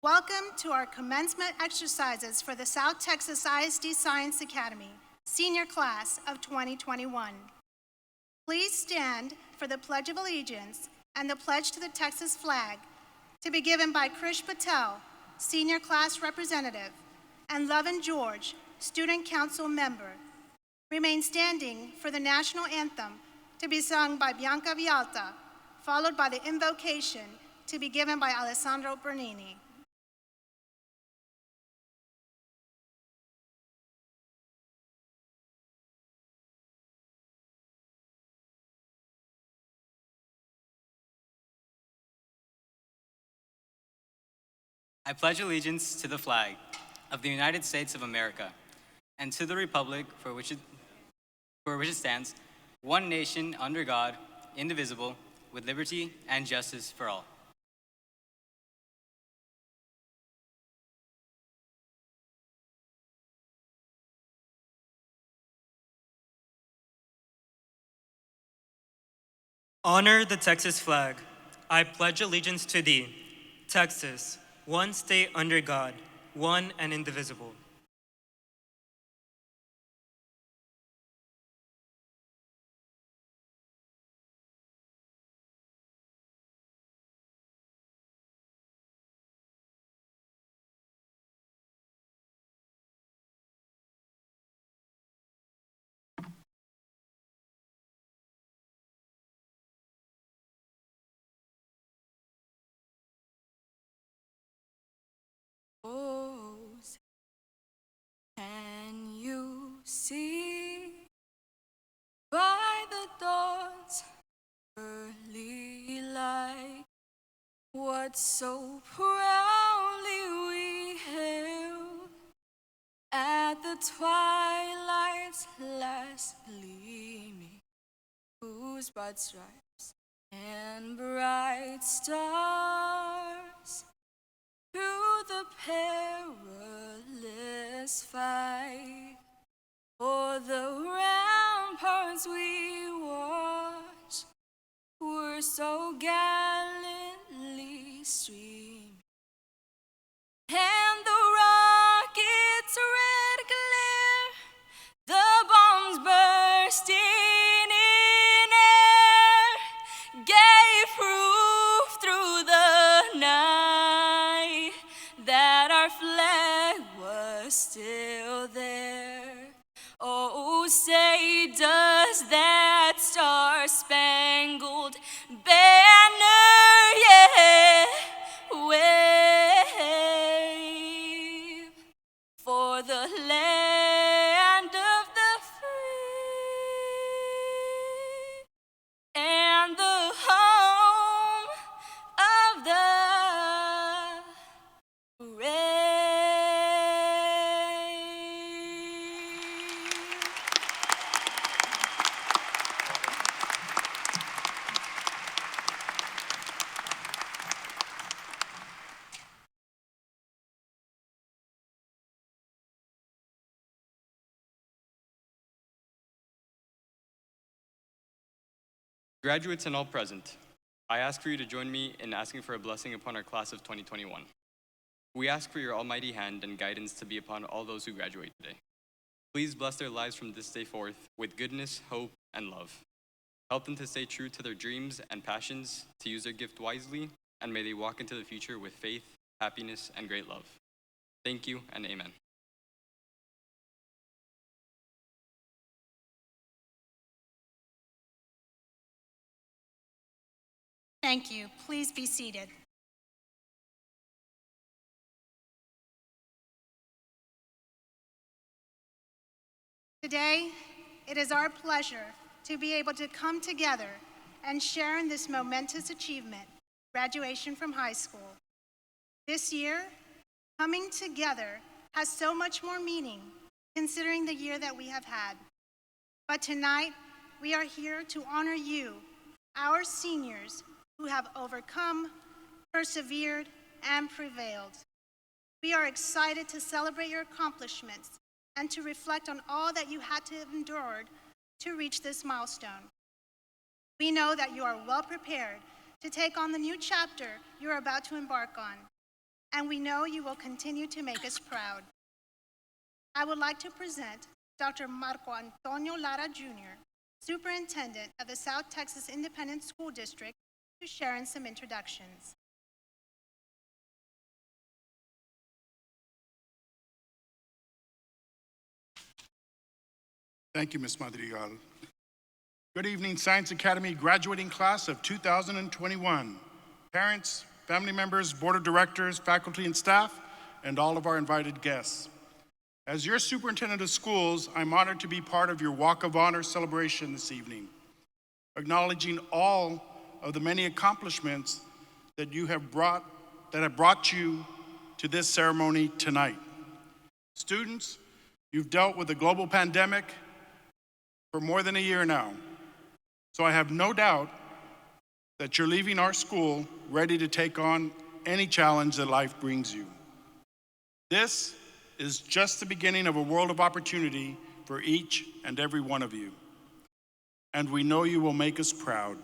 Welcome to our commencement exercises for the South Texas ISD Science Academy, senior class of 2021. Please stand for the Pledge of Allegiance and the pledge to the Texas flag to be given by Krish Patel, senior class representative, and Lovin George, student council member. Remain standing for the national anthem to be sung by Bianca Vialta, followed by the invocation to be given by Alessandro Bernini. I pledge allegiance to the flag of the United States of America and to the republic for which it stands, one nation under God, indivisible, with liberty and justice for all. Honor the Texas flag. I pledge allegiance to thee, Texas, one state under God, one and indivisible. Can you see by the dawn's early light what so proudly we hailed at the twilight's last gleaming, whose broad stripes and bright stars through the perilous fight o'er the ramparts we watched were so gallantly streaming, and the rocket's red glare, the bombs bursting in air, gave proof through the night that our flag was still there. Oh, say does that star-spangled banner yet wave for the land of the free and the home of the brave? Graduates and all present, I ask for you to join me in asking for a blessing upon our class of 2021. We ask for your almighty hand and guidance to be upon all those who graduate today. Please bless their lives from this day forth with goodness, hope, and love. Help them to stay true to their dreams and passions, to use their gift wisely, and may they walk into the future with faith, happiness, and great love. Thank you, and amen. Thank you. Please be seated. Today, it is our pleasure to be able to come together and share in this momentous achievement, graduation from high school. This year, coming together has so much more meaning considering the year that we have had. But tonight, we are here to honor you, our seniors, who have overcome, persevered, and prevailed. We are excited to celebrate your accomplishments and to reflect on all that you had to have endured to reach this milestone. We know that you are well prepared to take on the new chapter you are about to embark on. and we know you will continue to make us proud. I would like to present Dr. Marco Antonio Lara Jr., Superintendent of the South Texas Independent School District, to share in some introductions. Thank you, Ms. Madrigal. Good evening, Science Academy graduating class of 2021. Parents, family members, board of directors, faculty and staff, and all of our invited guests. As your superintendent of schools, I'm honored to be part of your Walk of Honor celebration this evening, acknowledging all of the many accomplishments that have brought you to this ceremony tonight. Students, you've dealt with the global pandemic for more than a year now, so I have no doubt that you're leaving our school ready to take on any challenge that life brings you. This is just the beginning of a world of opportunity for each and every one of you, and we know you will make us proud.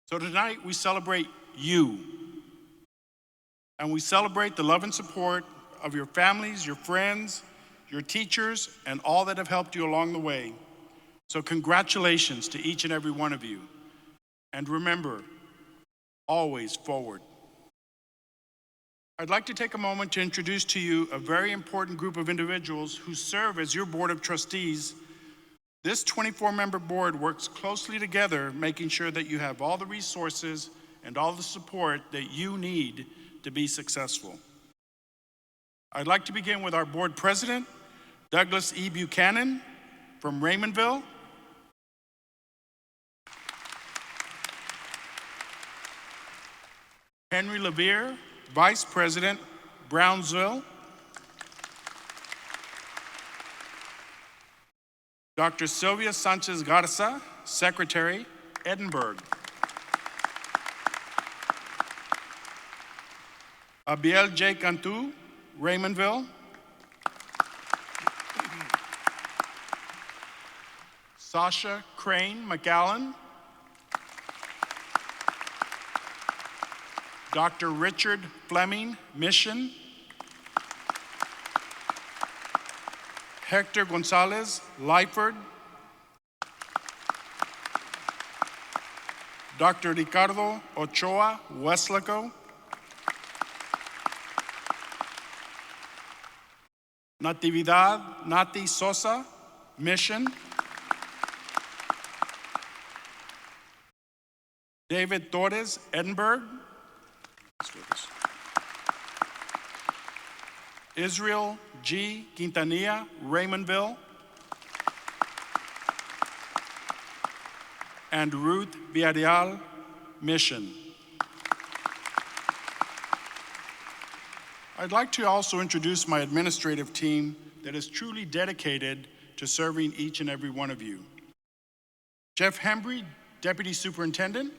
So tonight we celebrate you, and we celebrate the love and support of your families, your friends, your teachers, and all that have helped you along the way. So congratulations to each and every one of you. And remember, always forward. I'd like to take a moment to introduce to you a very important group of individuals who serve as your Board of Trustees. This 24-member board works closely together, making sure that you have all the resources and all the support that you need to be successful. I'd like to begin with our board president, Douglas E. Buchanan from Raymondville. Henry Levere, Vice President, Brownsville. Dr. Sylvia Sanchez Garza, Secretary, Edinburg. Abiel J. Cantu, Raymondville. Sasha Crane McAllen. Dr. Richard Fleming, Mission. Hector Gonzalez, Lyford. Dr. Ricardo Ochoa, Weslaco. Natividad Nati Sosa, Mission. David Torres, Edinburg. Israel G. Quintanilla, Raymondville. And Ruth Villarreal, Mission. I'd like to also introduce my administrative team that is truly dedicated to serving each and every one of you. Jeff Hembry, Deputy Superintendent.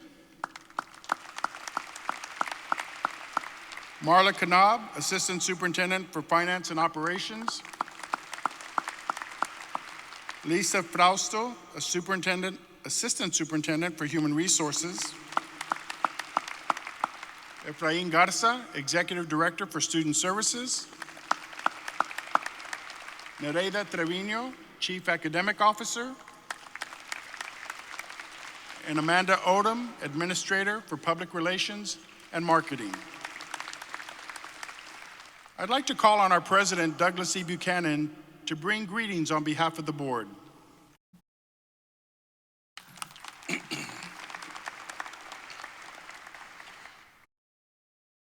Marla Kanab, Assistant Superintendent for Finance and Operations. Lisa Frausto, Assistant Superintendent for Human Resources. Efrain Garza, Executive Director for Student Services. Nereida Trevino, Chief Academic Officer. And Amanda Odom, Administrator for Public Relations and Marketing. I'd like to call on our President, Douglas E. Buchanan, to bring greetings on behalf of the board.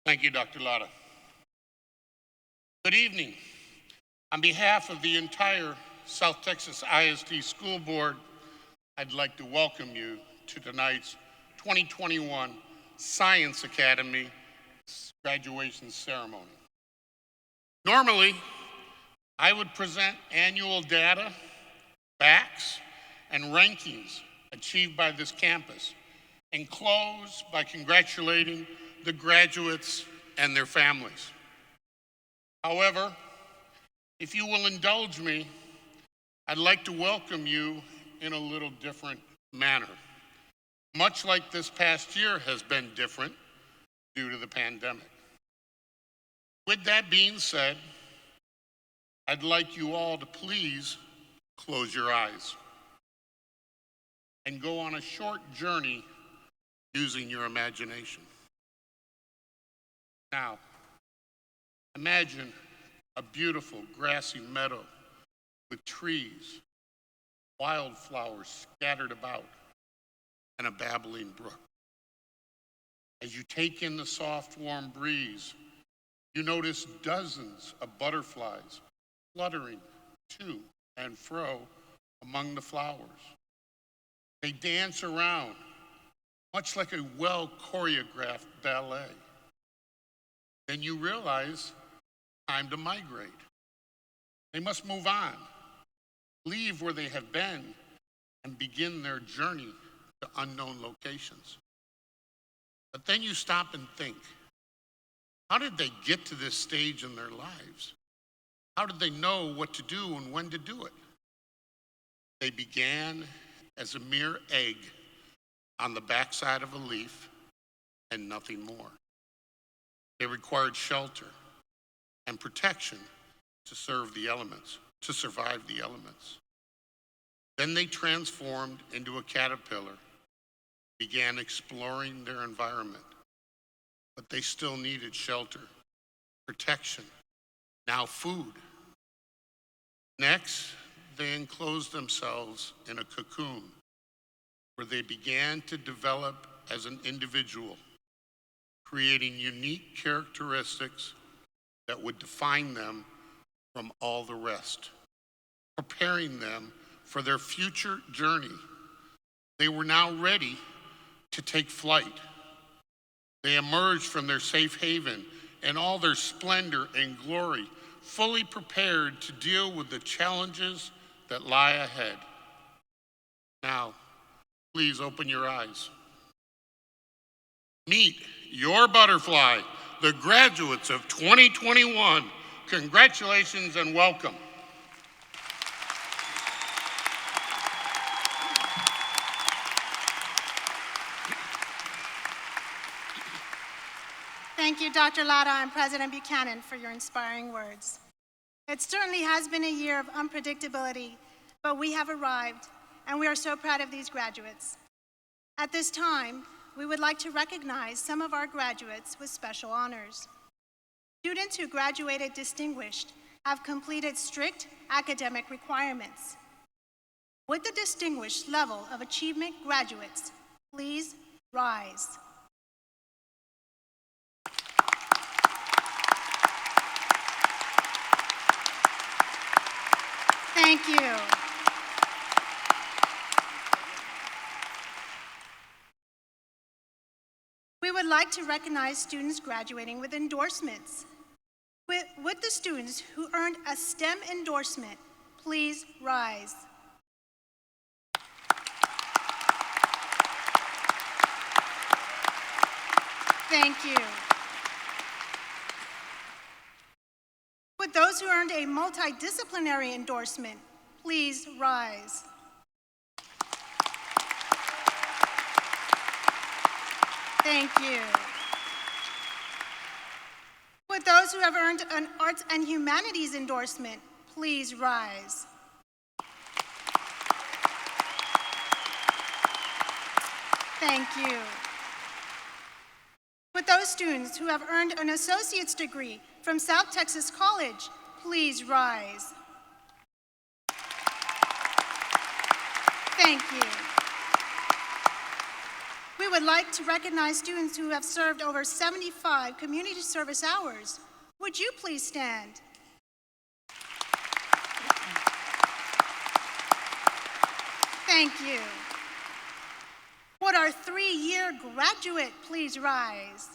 Thank you, Dr. Lara. Good evening. On behalf of the entire South Texas ISD School Board, I'd like to welcome you to tonight's 2021 Science Academy graduation ceremony. Normally, I would present annual data, facts, and rankings achieved by this campus, and close by congratulating the graduates and their families. However, if you will indulge me, I'd like to welcome you in a little different manner, much like this past year has been different due to the pandemic. With that being said, I'd like you all to please close your eyes and go on a short journey using your imagination. Now, imagine a beautiful grassy meadow with trees, wildflowers scattered about, and a babbling brook. As you take in the soft, warm breeze, you notice dozens of butterflies fluttering to and fro among the flowers. They dance around, much like a well-choreographed ballet. Then you realize, time to migrate. They must move on, leave where they have been, and begin their journey to unknown locations. But then you stop and think, how did they get to this stage in their lives? How did they know what to do and when to do it? They began as a mere egg on the backside of a leaf and nothing more. They required shelter and protection to survive the elements. Then they transformed into a caterpillar, began exploring their environment, but they still needed shelter, protection, now food. Next, they enclosed themselves in a cocoon where they began to develop as an individual, creating unique characteristics that would define them from all the rest, preparing them for their future journey. They were now ready to take flight. They emerged from their safe haven in all their splendor and glory, fully prepared to deal with the challenges that lie ahead. Now, please open your eyes. Meet your butterfly, the graduates of 2021. Congratulations and welcome. Thank you, Dr. Latta and President Buchanan, for your inspiring words. It certainly has been a year of unpredictability, but we have arrived, and we are so proud of these graduates. At this time, we would like to recognize some of our graduates with special honors. Students who graduated distinguished have completed strict academic requirements. Would the distinguished level of achievement graduates please rise? Thank you. We would like to recognize students graduating with endorsements. Would the students who earned a STEM endorsement please rise? Thank you. Would those who earned a multidisciplinary endorsement please rise? Thank you. Would those who have earned an Arts and Humanities endorsement please rise? Thank you. Would those students who have earned an associate's degree from South Texas College please rise? Thank you. We would like to recognize students who have served over 75 community service hours. Would you please stand? Thank you. Would our 3-year graduate please rise?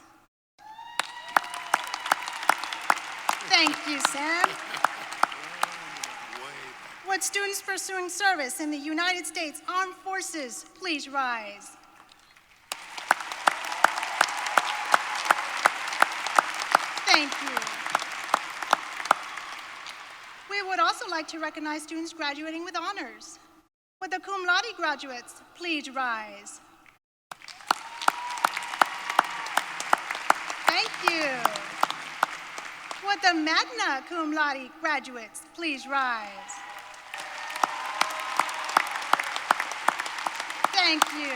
Thank you, Sam. Would students pursuing service in the United States Armed Forces please rise? Thank you. We would also like to recognize students graduating with honors. Would the cum laude graduates please rise? Thank you. Would the magna cum laude graduates please rise? Thank you.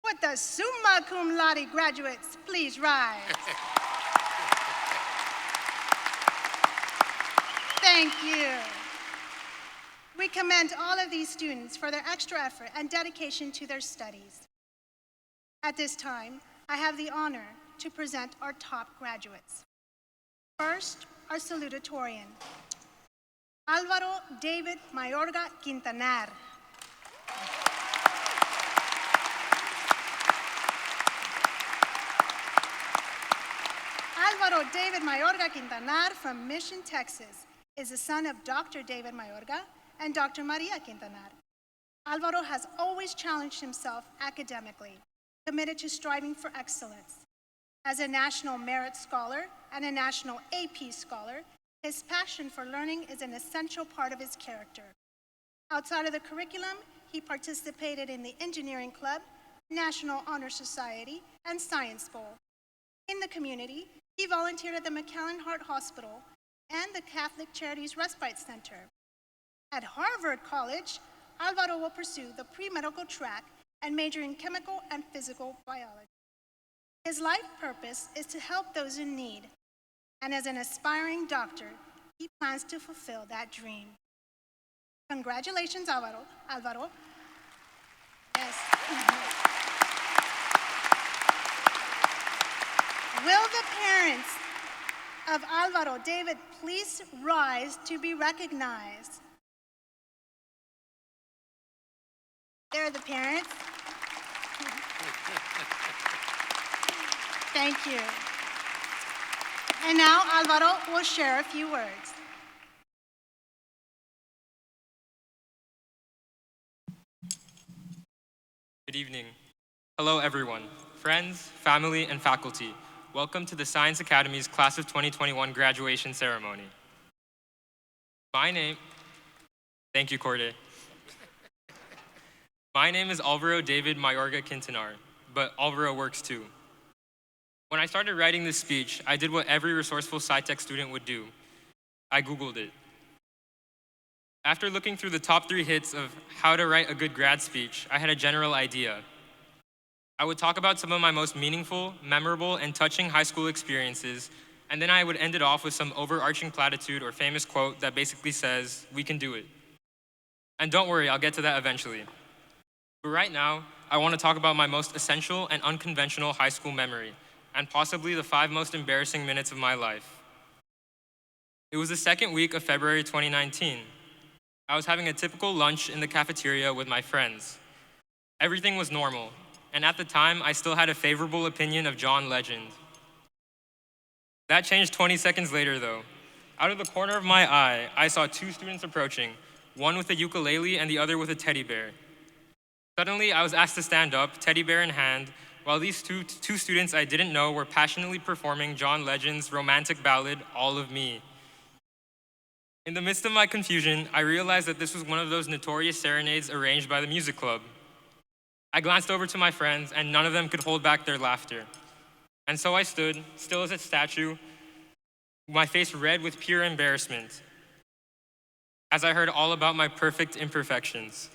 Would the summa cum laude graduates please rise? Thank you. We commend all of these students for their extra effort and dedication to their studies. At this time, I have the honor to present our top graduates. First, our salutatorian, Álvaro David Mayorga Quintanar. Álvaro David Mayorga Quintanar from Mission, Texas, is the son of Dr. David Mayorga and Dr. Maria Quintanar. Álvaro has always challenged himself academically, committed to striving for excellence. As a National Merit Scholar and a National AP Scholar, his passion for learning is an essential part of his character. Outside of the curriculum, he participated in the Engineering Club, National Honor Society, and Science Bowl. In the community, he volunteered at the McAllen Heart Hospital and the Catholic Charities Respite Center. At Harvard College, Álvaro will pursue the pre-medical track and major in chemical and physical biology. His life purpose is to help those in need, and as an aspiring doctor, he plans to fulfill that dream. Congratulations, Álvaro. Yes. Will the parents of Álvaro David please rise to be recognized? There are the parents. Thank you. And now Álvaro will share a few words. Good evening. Hello, everyone, friends, family, and faculty. Welcome to the Science Academy's Class of 2021 graduation ceremony. Thank you, Corday. My name is Álvaro David Mayorga Quintanar, but Álvaro works too. When I started writing this speech, I did what every resourceful SciTech student would do. I Googled it. After looking through the top 3 hits of how to write a good grad speech, I had a general idea. I would talk about some of my most meaningful, memorable, and touching high school experiences, and then I would end it off with some overarching platitude or famous quote that basically says, "We can do it." And don't worry, I'll get to that eventually. But right now, I want to talk about my most essential and unconventional high school memory, and possibly the 5 most embarrassing minutes of my life. It was the second week of February 2019. I was having a typical lunch in the cafeteria with my friends. Everything was normal, and at the time, I still had a favorable opinion of John Legend. That changed 20 seconds later, though. Out of the corner of my eye, I saw 2 students approaching, one with a ukulele and the other with a teddy bear. Suddenly, I was asked to stand up, teddy bear in hand, while these two students I didn't know were passionately performing John Legend's romantic ballad, "All of Me." In the midst of my confusion, I realized that this was one of those notorious serenades arranged by the music club. I glanced over to my friends, and none of them could hold back their laughter. And so I stood, still as a statue, my face red with pure embarrassment, as I heard all about my perfect imperfections.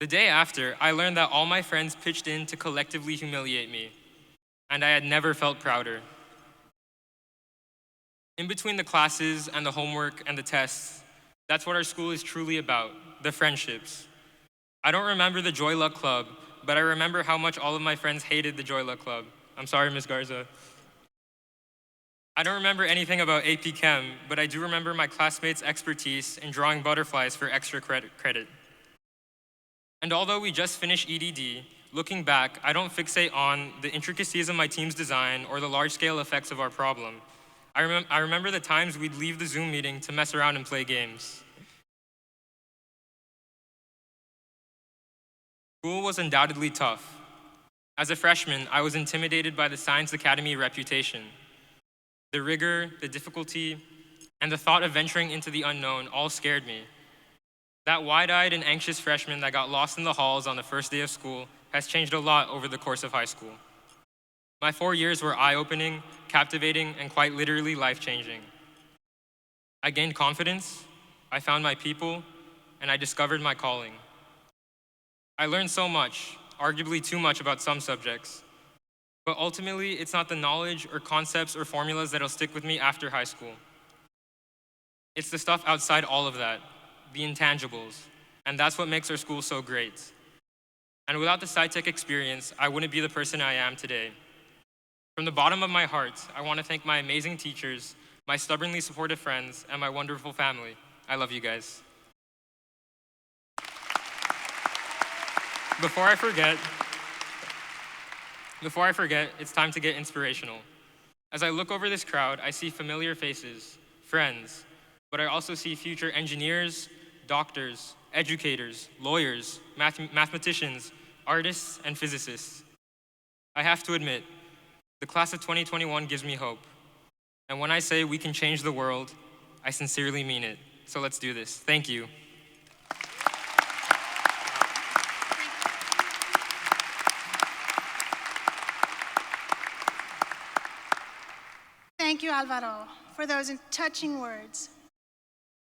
The day after, I learned that all my friends pitched in to collectively humiliate me, and I had never felt prouder. In between the classes and the homework and the tests, that's what our school is truly about, the friendships. I don't remember the Joy Luck Club, but I remember how much all of my friends hated the Joy Luck Club. I'm sorry, Ms. Garza. I don't remember anything about AP Chem, but I do remember my classmates' expertise in drawing butterflies for extra credit. And although we just finished EDD, looking back, I don't fixate on the intricacies of my team's design or the large-scale effects of our problem. I remember the times we'd leave the Zoom meeting to mess around and play games. School was undoubtedly tough. As a freshman, I was intimidated by the Science Academy reputation. The rigor, the difficulty, and the thought of venturing into the unknown all scared me. That wide-eyed and anxious freshman that got lost in the halls on the first day of school has changed a lot over the course of high school. My 4 years were eye-opening, captivating, and quite literally life-changing. I gained confidence, I found my people, and I discovered my calling. I learned so much, arguably too much about some subjects, but ultimately it's not the knowledge or concepts or formulas that'll stick with me after high school. It's the stuff outside all of that, the intangibles, and that's what makes our school so great. And without the SciTech experience, I wouldn't be the person I am today. From the bottom of my heart, I want to thank my amazing teachers, my stubbornly supportive friends, and my wonderful family. I love you guys. Before I forget, it's time to get inspirational. As I look over this crowd, I see familiar faces, friends, but I also see future engineers, doctors, educators, lawyers, mathematicians, artists, and physicists. I have to admit, the class of 2021 gives me hope. And when I say we can change the world, I sincerely mean it. So let's do this. Thank you. Thank you, Alvaro, for those touching words.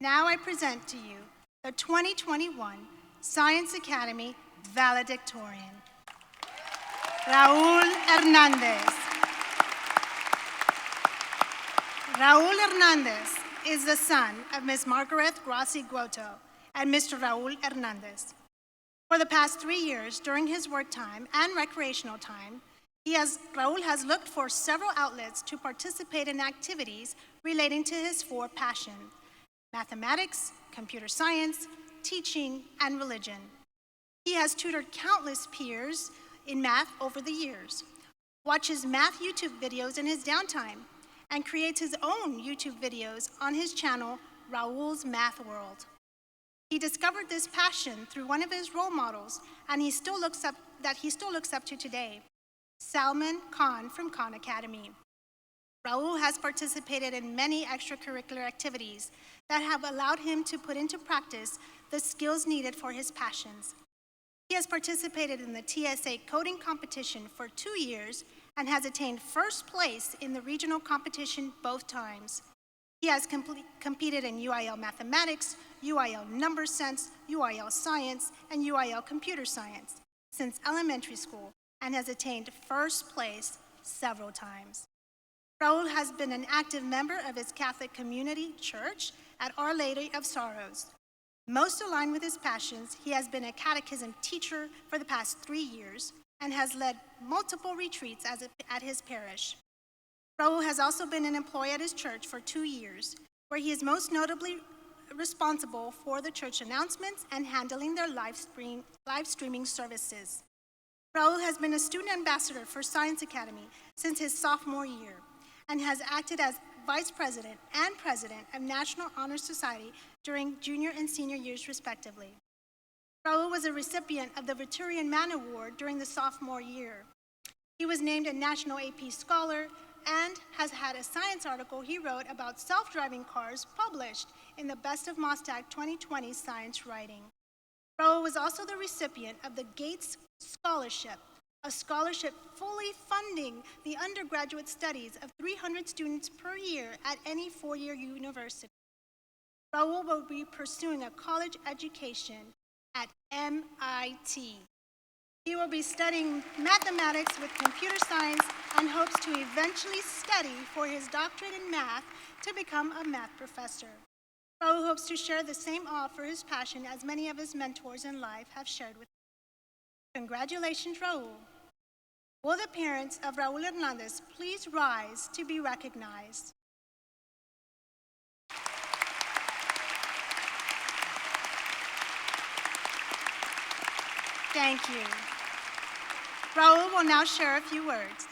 Now I present to you the 2021 Science Academy Valedictorian, Raul Hernandez. Raul Hernandez is the son of Ms. Margaret Grassi Guoto and Mr. Raul Hernandez. For the past 3 years, during his work time and recreational time, Raul has looked for several outlets to participate in activities relating to his 4 passions: mathematics, computer science, teaching, and religion. He has tutored countless peers in math over the years, watches math YouTube videos in his downtime, and creates his own YouTube videos on his channel, Raul's Math World. He discovered this passion through one of his role models, and he still looks up to today, Salman Khan from Khan Academy. Raul has participated in many extracurricular activities that have allowed him to put into practice the skills needed for his passions. He has participated in the TSA coding competition for 2 years and has attained first place in the regional competition both times. He has competed in UIL Mathematics, UIL Number Sense, UIL Science, and UIL Computer Science since elementary school and has attained first place several times. Raul has been an active member of his Catholic community church at Our Lady of Sorrows. Most aligned with his passions, he has been a catechism teacher for the past 3 years and has led multiple retreats at his parish. Raul has also been an employee at his church for 2 years, where he is most notably responsible for the church announcements and handling their live streaming services. Raul has been a student ambassador for Science Academy since his sophomore year and has acted as vice president and president of National Honor Society during junior and senior years, respectively. Raul was a recipient of the Valedictorian Man Award during the sophomore year. He was named a National AP Scholar and has had a science article he wrote about self-driving cars published in the Best of Mostag 2020 Science Writing. Raul was also the recipient of the Gates Scholarship, a scholarship fully funding the undergraduate studies of 300 students per year at any 4-year university. Raul will be pursuing a college education at MIT. He will be studying mathematics with computer science and hopes to eventually study for his doctorate in math to become a math professor. Raul hopes to share the same awe for his passion as many of his mentors in life have shared with him. Congratulations, Raul. Will the parents of Raul Hernandez please rise to be recognized? Thank you. Raul will now share a few words.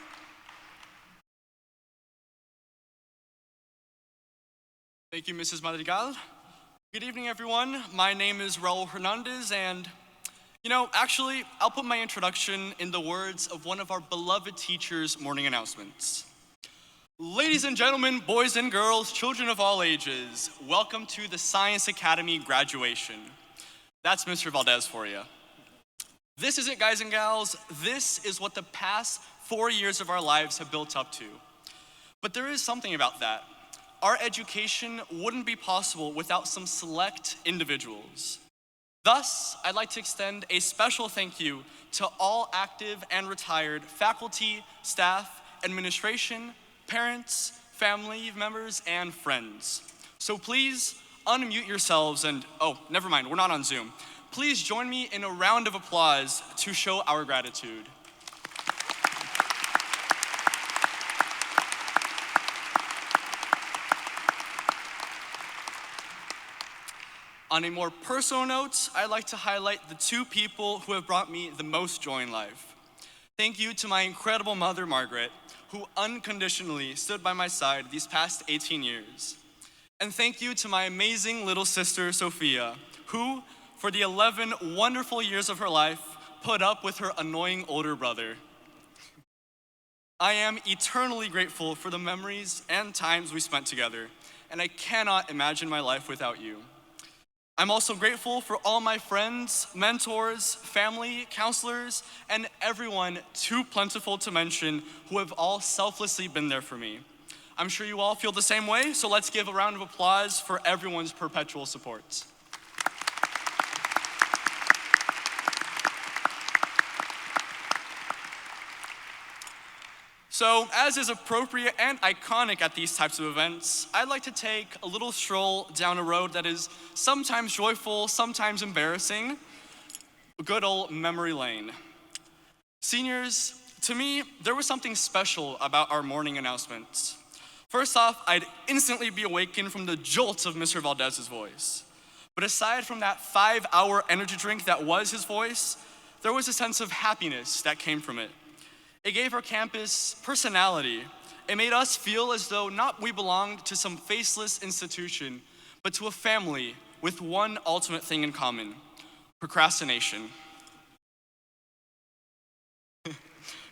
Thank you, Mrs. Madrigal. Good evening, everyone. My name is Raul Hernandez, and actually, I'll put my introduction in the words of one of our beloved teachers' morning announcements. Ladies and gentlemen, boys and girls, children of all ages, welcome to the Science Academy graduation. That's Mr. Valdez for you. This is it, guys and gals. This is what the past 4 years of our lives have built up to. But there is something about that. Our education wouldn't be possible without some select individuals. Thus, I'd like to extend a special thank you to all active and retired faculty, staff, administration, parents, family members, and friends. So please unmute yourselves and, oh, never mind, we're not on Zoom. Please join me in a round of applause to show our gratitude. On a more personal note, I'd like to highlight the 2 people who have brought me the most joy in life. Thank you to my incredible mother, Margaret, who unconditionally stood by my side these past 18 years. And thank you to my amazing little sister, Sophia, who, for the 11 wonderful years of her life, put up with her annoying older brother. I am eternally grateful for the memories and times we spent together, and I cannot imagine my life without you. I'm also grateful for all my friends, mentors, family, counselors, and everyone too plentiful to mention who have all selflessly been there for me. I'm sure you all feel the same way, so let's give a round of applause for everyone's perpetual support. So, as is appropriate and iconic at these types of events, I'd like to take a little stroll down a road that is sometimes joyful, sometimes embarrassing, good old memory lane. Seniors, to me, there was something special about our morning announcements. First off, I'd instantly be awakened from the jolt of Mr. Valdez's voice. But aside from that 5-hour energy drink that was his voice, there was a sense of happiness that came from it. It gave our campus personality. It made us feel as though not we belonged to some faceless institution, but to a family with one ultimate thing in common: procrastination.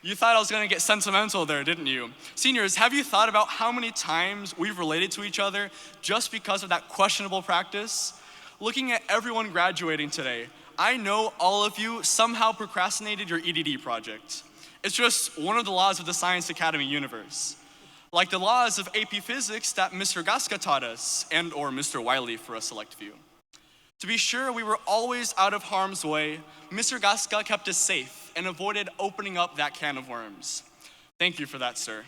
You thought I was gonna get sentimental there, didn't you? Seniors, have you thought about how many times we've related to each other just because of that questionable practice? Looking at everyone graduating today, I know all of you somehow procrastinated your EDD project. It's just one of the laws of the Science Academy universe. Like the laws of AP Physics that Mr. Gaska taught us, and or Mr. Wiley for a select few. To be sure we were always out of harm's way, Mr. Gaska kept us safe and avoided opening up that can of worms. Thank you for that, sir.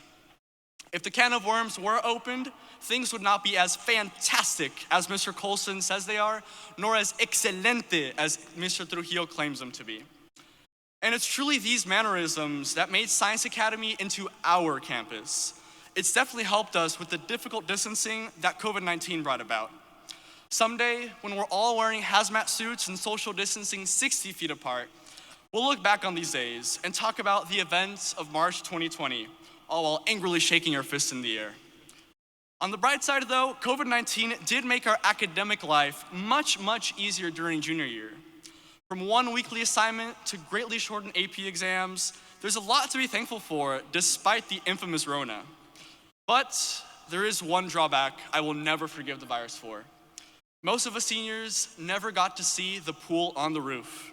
If the can of worms were opened, things would not be as fantastic as Mr. Colson says they are, nor as excelente as Mr. Trujillo claims them to be. And it's truly these mannerisms that made Science Academy into our campus. It's definitely helped us with the difficult distancing that COVID-19 brought about. Someday, when we're all wearing hazmat suits and social distancing 60 feet apart, we'll look back on these days and talk about the events of March 2020, all while angrily shaking our fists in the air. On the bright side though, COVID-19 did make our academic life much, much easier during junior year. From one weekly assignment to greatly shortened AP exams, there's a lot to be thankful for despite the infamous Rona. But there is one drawback I will never forgive the virus for. Most of us seniors never got to see the pool on the roof.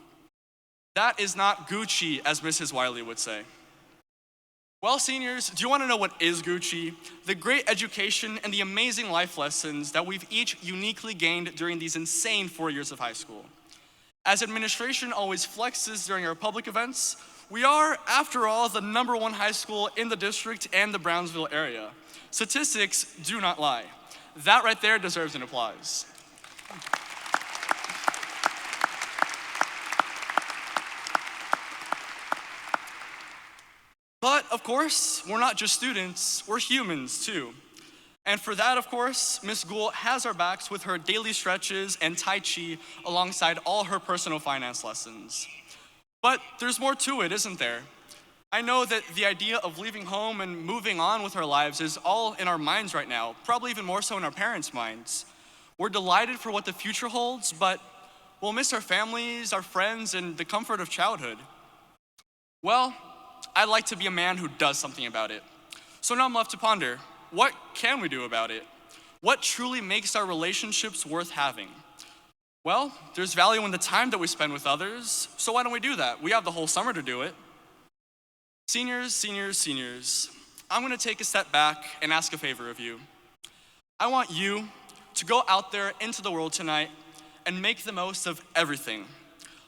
That is not Gucci, as Mrs. Wiley would say. Well, seniors, do you want to know what is Gucci? The great education and the amazing life lessons that we've each uniquely gained during these insane 4 years of high school. As administration always flexes during our public events, we are, after all, the #1 high school in the district and the Brownsville area. Statistics do not lie. That right there deserves an applause. But of course, we're not just students, we're humans too. And for that, of course, Ms. Gould has our backs with her daily stretches and Tai Chi alongside all her personal finance lessons. But there's more to it, isn't there? I know that the idea of leaving home and moving on with our lives is all in our minds right now, probably even more so in our parents' minds. We're delighted for what the future holds, but we'll miss our families, our friends, and the comfort of childhood. Well, I'd like to be a man who does something about it. So now I'm left to ponder. What can we do about it? What truly makes our relationships worth having? Well, there's value in the time that we spend with others, so why don't we do that? We have the whole summer to do it. Seniors, seniors, seniors, I'm gonna take a step back and ask a favor of you. I want you to go out there into the world tonight and make the most of everything.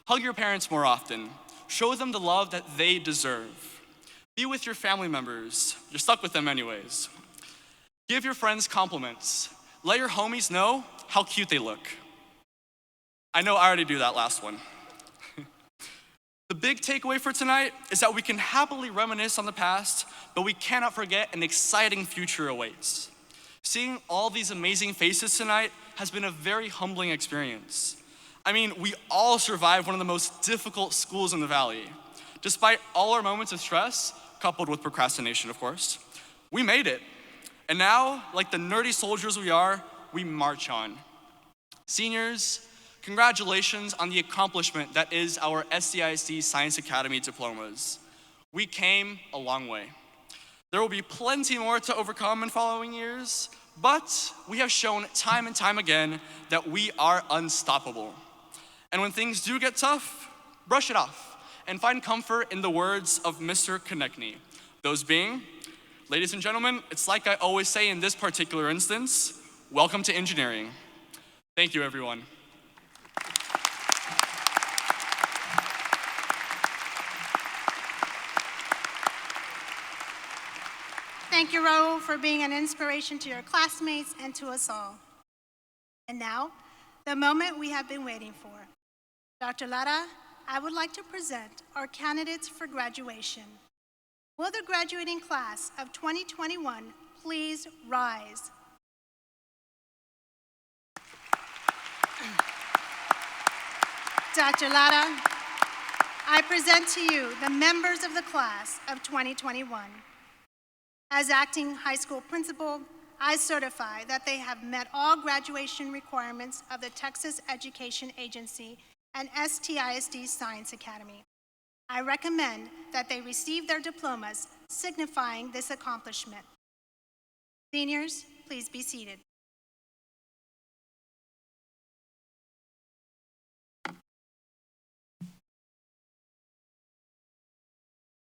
Hug your parents more often. Show them the love that they deserve. Be with your family members. You're stuck with them anyways. Give your friends compliments. Let your homies know how cute they look. I know I already do that last one. The big takeaway for tonight is that we can happily reminisce on the past, but we cannot forget an exciting future awaits. Seeing all these amazing faces tonight has been a very humbling experience. I mean, we all survived one of the most difficult schools in the Valley. Despite all our moments of stress, coupled with procrastination, of course, we made it. And now, like the nerdy soldiers we are, we march on. Seniors, congratulations on the accomplishment that is our STISD Science Academy diplomas. We came a long way. There will be plenty more to overcome in following years, but we have shown time and time again that we are unstoppable. And when things do get tough, brush it off and find comfort in the words of Mr. Konechny. Those being, ladies and gentlemen, it's like I always say in this particular instance, welcome to engineering. Thank you, everyone. Thank you, Raul, for being an inspiration to your classmates and to us all. And now, the moment we have been waiting for. Dr. Lara, I would like to present our candidates for graduation. Will the graduating class of 2021 please rise? Dr. Lara, I present to you the members of the class of 2021. As acting high school principal, I certify that they have met all graduation requirements of the Texas Education Agency and STISD Science Academy. I recommend that they receive their diplomas, signifying this accomplishment. Seniors, please be seated.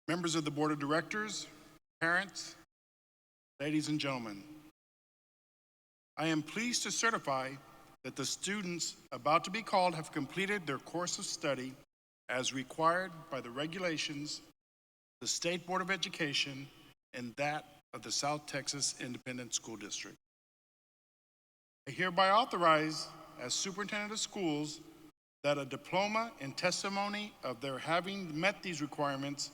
Members of the Board of Directors, parents, ladies and gentlemen, I am pleased to certify that the students about to be called have completed their course of study as required by the regulations, the State Board of Education, and that of the South Texas Independent School District. I hereby authorize, as Superintendent of Schools, that a diploma in testimony of their having met these requirements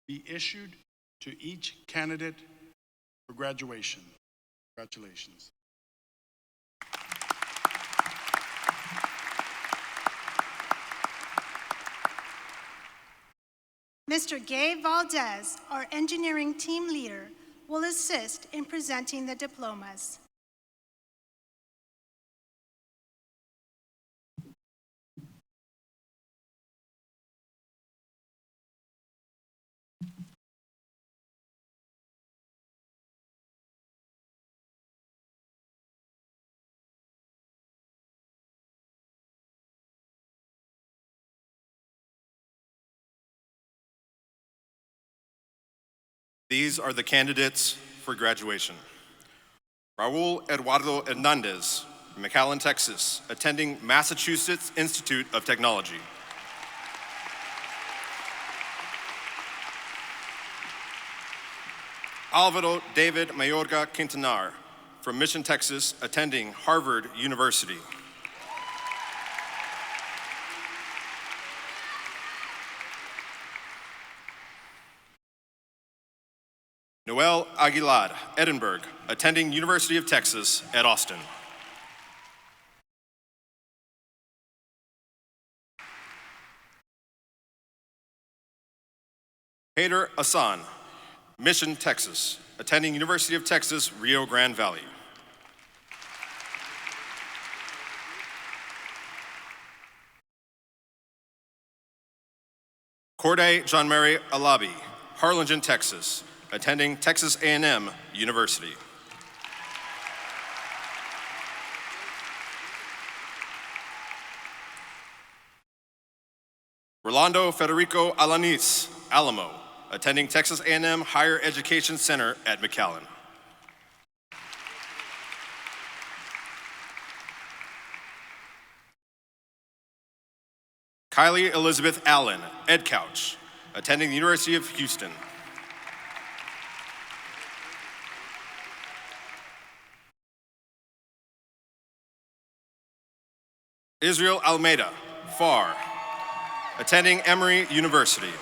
be issued to each candidate for graduation. Congratulations. Mr. Gabe Valdez, our engineering team leader, will assist in presenting the diplomas. These are the candidates for graduation. Raul Eduardo Hernandez, McAllen, Texas, attending Massachusetts Institute of Technology. Alvaro David Mayorga Quintanar, from Mission, Texas, attending Harvard University. Noel Aguilar, Edinburg, attending University of Texas at Austin. Hader Hassan, Mission, Texas, attending University of Texas, Rio Grande Valley. Corday John Mary Alabi, Harlingen, Texas, attending Texas A&M University. Rolando Federico Alanis, Alamo, attending Texas A&M Higher Education Center at McAllen. Kylie Elizabeth Allen, Ed Couch, attending the University of Houston. Israel Almeida, FAR, attending Emory University.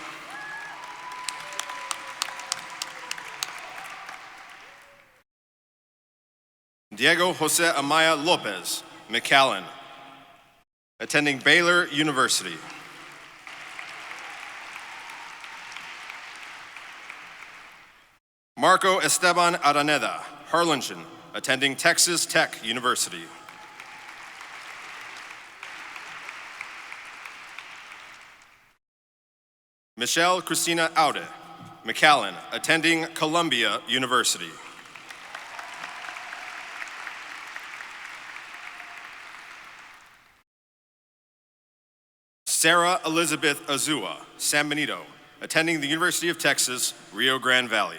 Diego Jose Amaya Lopez, McAllen, attending Baylor University. Marco Esteban Araneda, Harlingen, attending Texas Tech University. Michelle Christina Aude, McAllen, attending Columbia University. Sarah Elizabeth Azua, San Benito, attending the University of Texas, Rio Grande Valley.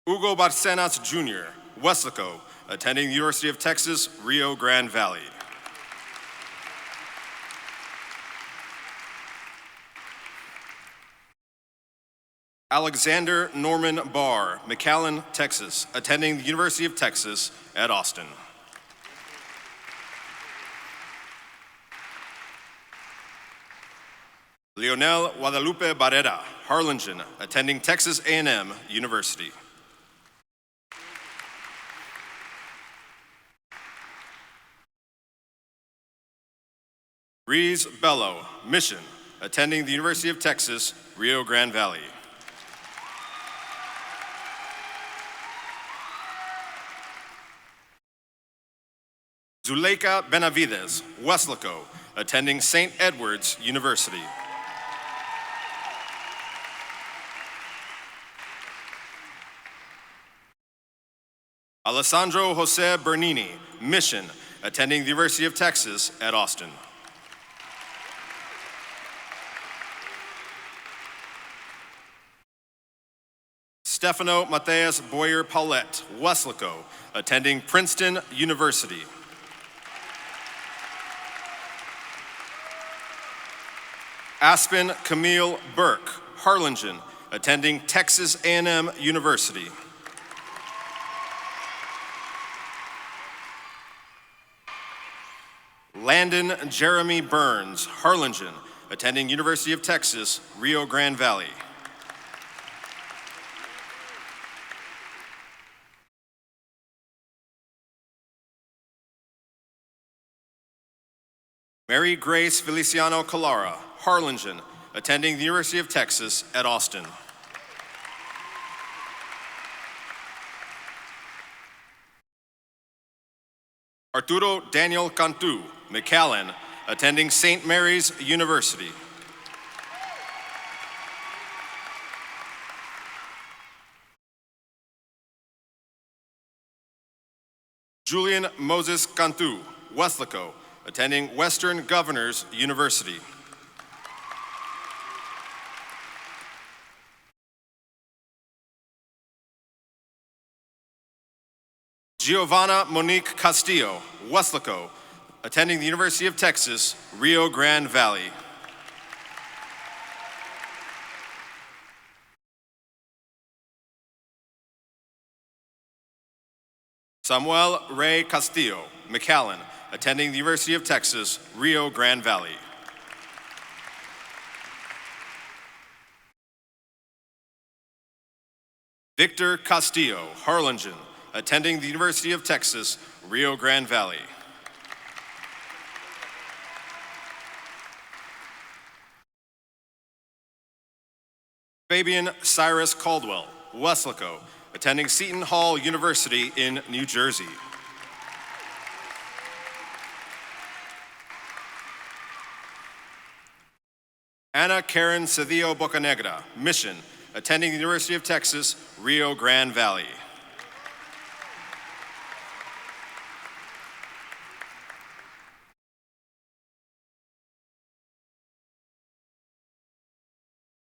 Hugo Barcenas Jr., Weslaco, attending the University of Texas, Rio Grande Valley. Alexander Norman Barr, McAllen, Texas, attending the University of Texas at Austin. Leonel Guadalupe Barrera, Harlingen, attending Texas A&M University. Reese Bello, Mission, attending the University of Texas, Rio Grande Valley. Zuleika Benavides, Weslaco, attending St. Edward's University. Alessandro Jose Bernini, Mission, attending the University of Texas at Austin. Stefano Mateus Boyer Paulette, Weslaco, attending Princeton University. Aspen Camille Burke, Harlingen, attending Texas A&M University. Landon Jeremy Burns, Harlingen, attending University of Texas, Rio Grande Valley. Mary Grace Feliciano Calara, Harlingen, attending the University of Texas at Austin. Arturo Daniel Cantu, McAllen, attending St. Mary's University. Julian Moses Cantu, Weslaco, attending Western Governors University. Giovanna Monique Castillo, Weslaco, attending the University of Texas, Rio Grande Valley. Samuel Ray Castillo, McAllen, attending the University of Texas, Rio Grande Valley. Victor Castillo, Harlingen, attending the University of Texas, Rio Grande Valley. Fabian Cyrus Caldwell, Weslaco, attending Seton Hall University in New Jersey. Ana Karen Cedillo Bocanegra, Mission, attending the University of Texas, Rio Grande Valley.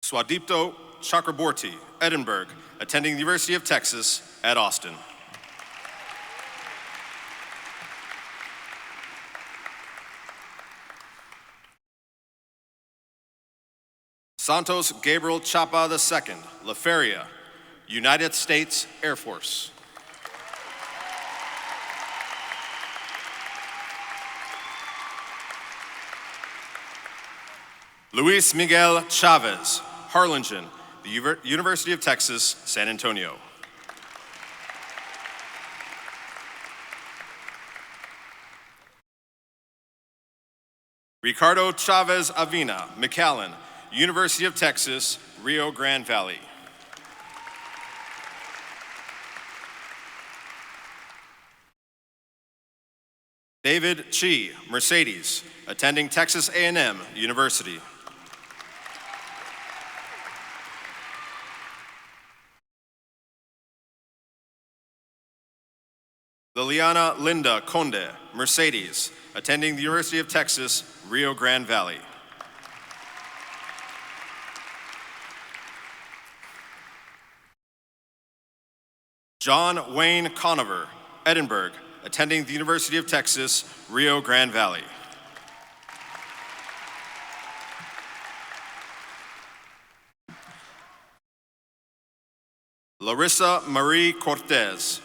Swadipto Chakraborty, Edinburg, attending the University of Texas at Austin. Santos Gabriel Chapa II, La Feria, United States Air Force. Luis Miguel Chavez, Harlingen, the University of Texas, San Antonio. Ricardo Chavez Avina, McAllen, University of Texas, Rio Grande Valley. David Chi, Mercedes, attending Texas A&M University. Liliana Linda Conde, Mercedes, attending the University of Texas, Rio Grande Valley. John Wayne Conover, Edinburg, attending the University of Texas, Rio Grande Valley. Larissa Marie Cortez,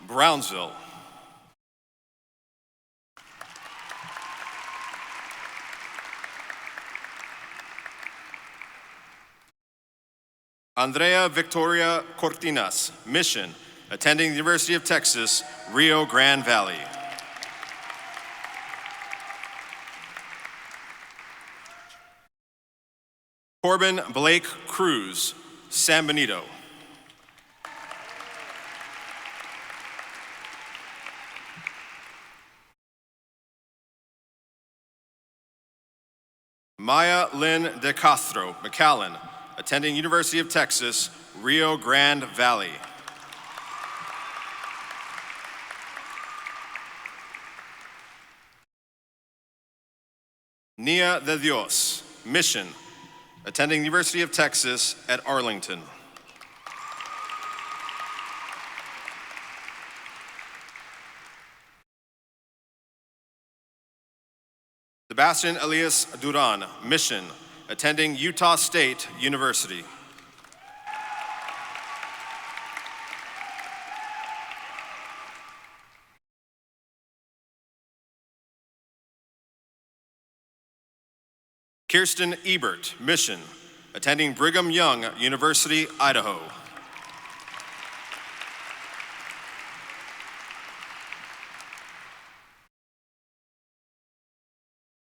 Brownsville. Andrea Victoria Cortinas, Mission, attending the University of Texas, Rio Grande Valley. Corbin Blake Cruz, San Benito. Maya Lynn De Castro, McAllen, attending University of Texas, Rio Grande Valley. Nia de Dios, Mission, attending the University of Texas at Arlington. Sebastian Elias Duran, Mission, attending Utah State University. Kirsten Ebert, Mission, attending Brigham Young University, Idaho.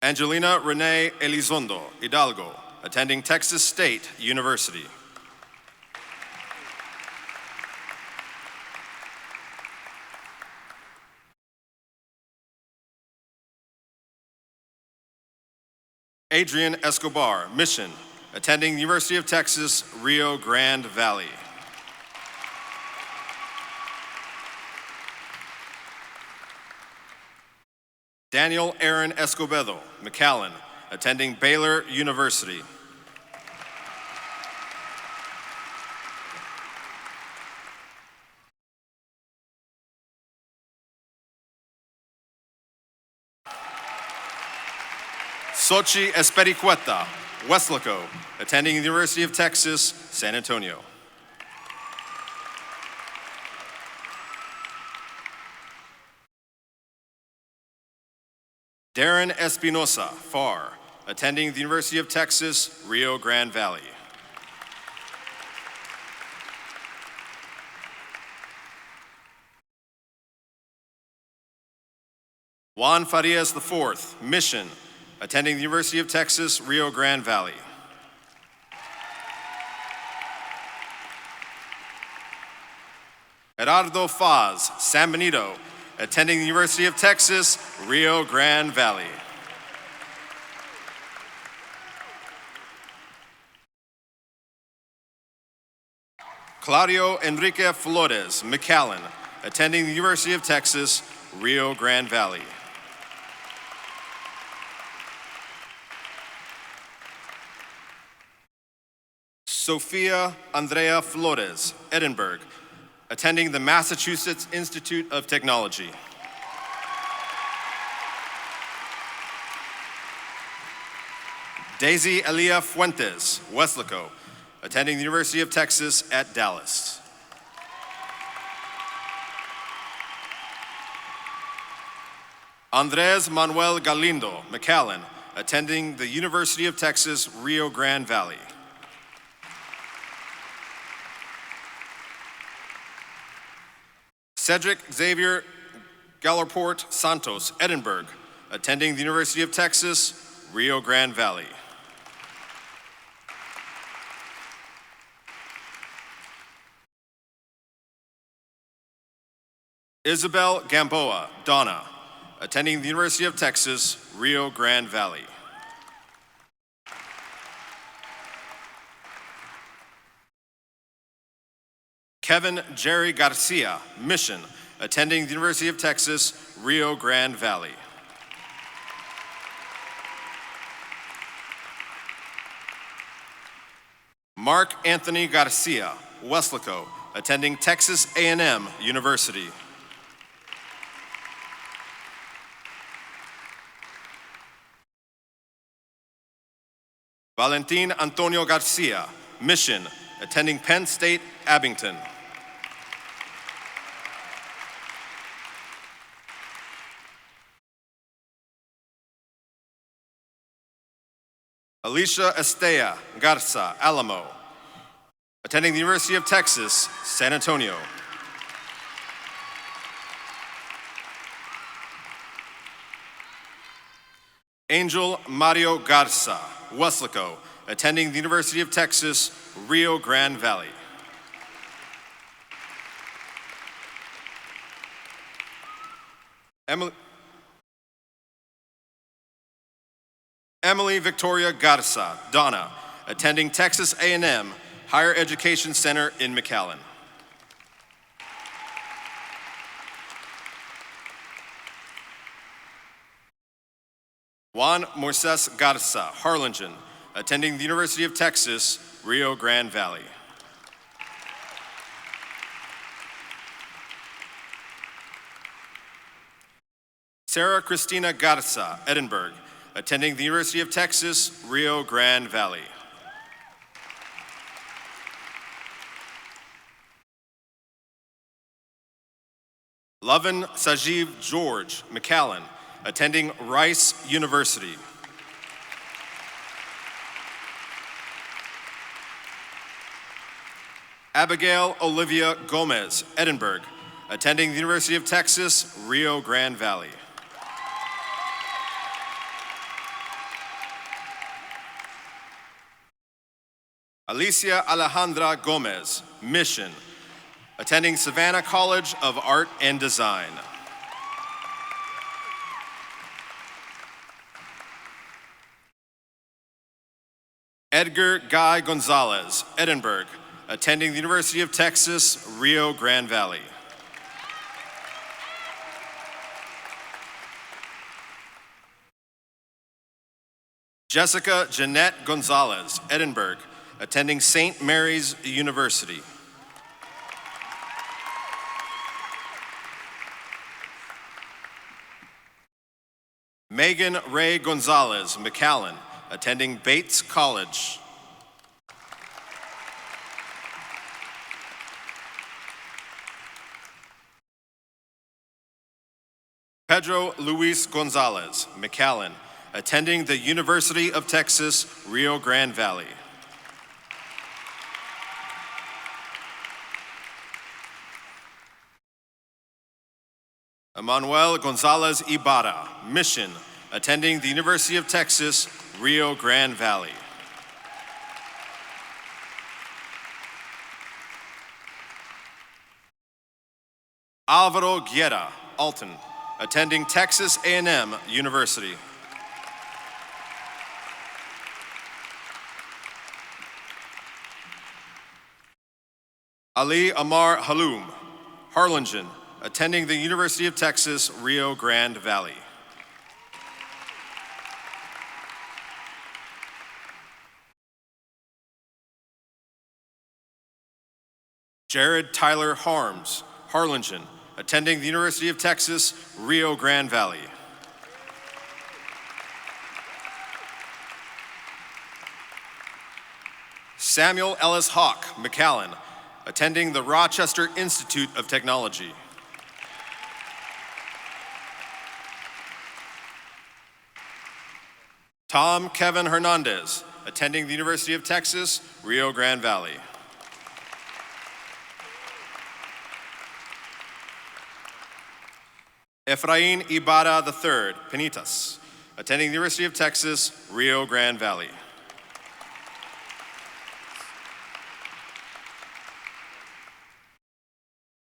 Angelina Renee Elizondo, Hidalgo, attending Texas State University. Adrian Escobar, Mission, attending the University of Texas, Rio Grande Valley. Daniel Aaron Escobedo, McAllen, attending Baylor University. Sochi Espericueta, Weslaco, attending the University of Texas, San Antonio. Darren Espinosa, Farr, attending the University of Texas, Rio Grande Valley. Juan Farias IV, Mission, attending the University of Texas, Rio Grande Valley. Gerardo Faz, San Benito, attending the University of Texas, Rio Grande Valley. Claudio Enrique Flores, McAllen, attending the University of Texas, Rio Grande Valley. Sofia Andrea Flores, Edinburg, attending the Massachusetts Institute of Technology. Daisy Elia Fuentes, Weslaco, attending the University of Texas at Dallas. Andres Manuel Galindo, McAllen, attending the University of Texas, Rio Grande Valley. Cedric Xavier Gallarport Santos, Edinburg, attending the University of Texas, Rio Grande Valley. Isabel Gamboa, Donna, attending the University of Texas, Rio Grande Valley. Kevin Jerry Garcia, Mission, attending the University of Texas, Rio Grande Valley. Mark Anthony Garcia, Weslaco, attending Texas A&M University. Valentin Antonio Garcia, Mission, attending Penn State Abington. Alicia Estea Garza, Alamo, attending the University of Texas, San Antonio. Angel Mario Garza, Weslaco, attending the University of Texas, Rio Grande Valley. Emily Victoria Garza, Donna, attending Texas A&M Higher Education Center in McAllen. Juan Moises Garza, Harlingen, attending the University of Texas, Rio Grande Valley. Sarah Christina Garza, Edinburg, attending the University of Texas, Rio Grande Valley. Lovin Sajiv George, McAllen, attending Rice University. Abigail Olivia Gomez, Edinburg, attending the University of Texas, Rio Grande Valley. Alicia Alejandra Gomez, Mission, attending Savannah College of Art and Design. Edgar Guy Gonzalez, Edinburg, attending the University of Texas, Rio Grande Valley. Jessica Jeanette Gonzalez, Edinburg, attending St. Mary's University. Megan Ray Gonzalez, McAllen, attending Bates College. Pedro Luis Gonzalez, McAllen, attending the University of Texas, Rio Grande Valley. Emmanuel Gonzalez Ibarra, Mission, attending the University of Texas, Rio Grande Valley. Alvaro Guerra, Alton, attending Texas A&M University. Ali Amar Haloum, Harlingen, attending the University of Texas, Rio Grande Valley. Jared Tyler Harms, Harlingen, attending the University of Texas, Rio Grande Valley. Samuel Ellis Hawk, McAllen, attending the Rochester Institute of Technology. Tom Kevin Hernandez, attending the University of Texas, Rio Grande Valley. Efrain Ibarra III, Penitas, attending the University of Texas, Rio Grande Valley.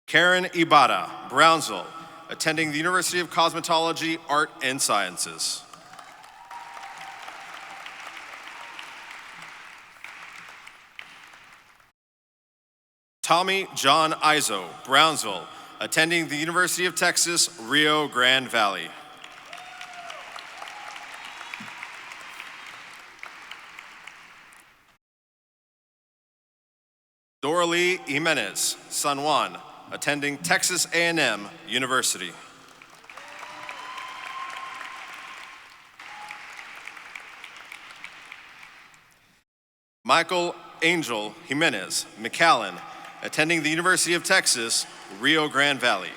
Karen Ibarra, Brownsville, attending the University of Cosmetology, Art and Sciences. Tommy John Izo, Brownsville, attending the University of Texas, Rio Grande Valley. Doralee Jimenez, San Juan, attending Texas A&M University. Michael Angel Jimenez, McAllen, attending the University of Texas, Rio Grande Valley.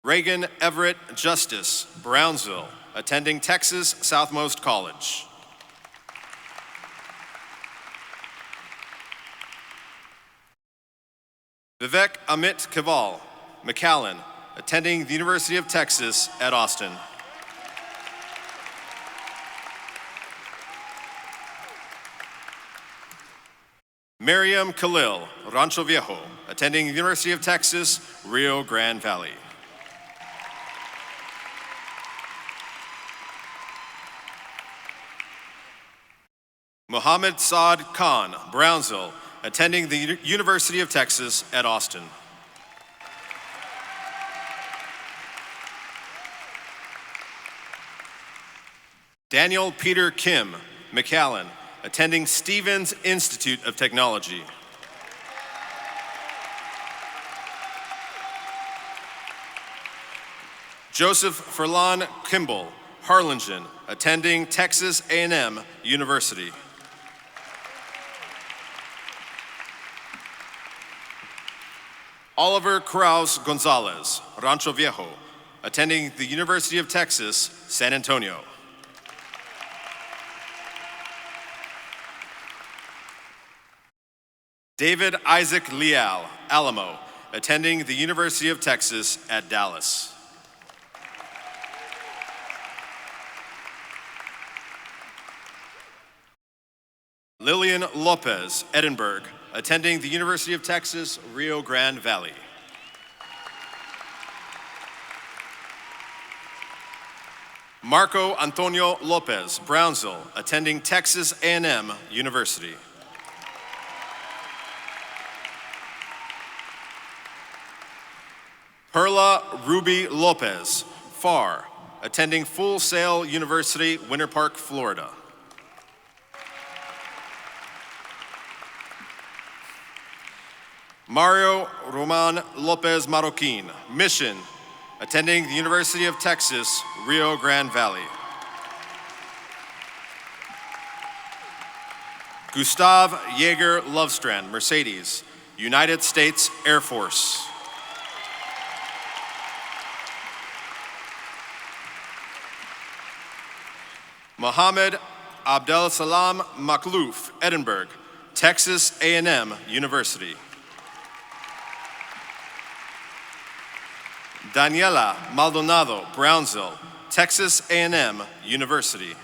Reagan Everett Justice, Brownsville, attending Texas Southmost College. Vivek Amit Keval, McAllen, attending the University of Texas at Austin. Miriam Khalil, Rancho Viejo, attending the University of Texas, Rio Grande Valley. Mohammed Saad Khan, Brownsville, attending the University of Texas at Austin. Daniel Peter Kim, McAllen, attending Stevens Institute of Technology. Joseph Furlan Kimball, Harlingen, attending Texas A&M University. Oliver Krause Gonzalez, Rancho Viejo, attending the University of Texas, San Antonio. David Isaac Leal, Alamo, attending the University of Texas at Dallas. Lillian Lopez, Edinburg, attending the University of Texas, Rio Grande Valley. Marco Antonio Lopez, Brownsville, attending Texas A&M University. Perla Ruby Lopez, Farr, attending Full Sail University, Winter Park, Florida. Mario Roman Lopez Marroquin, Mission, attending the University of Texas, Rio Grande Valley. Gustav Jaeger Lovestrand, Mercedes, United States Air Force. Mohammed Abdel Salam Maklouf, Edinburg, Texas A&M University. Daniela Maldonado, Brownsville, Texas A&M University.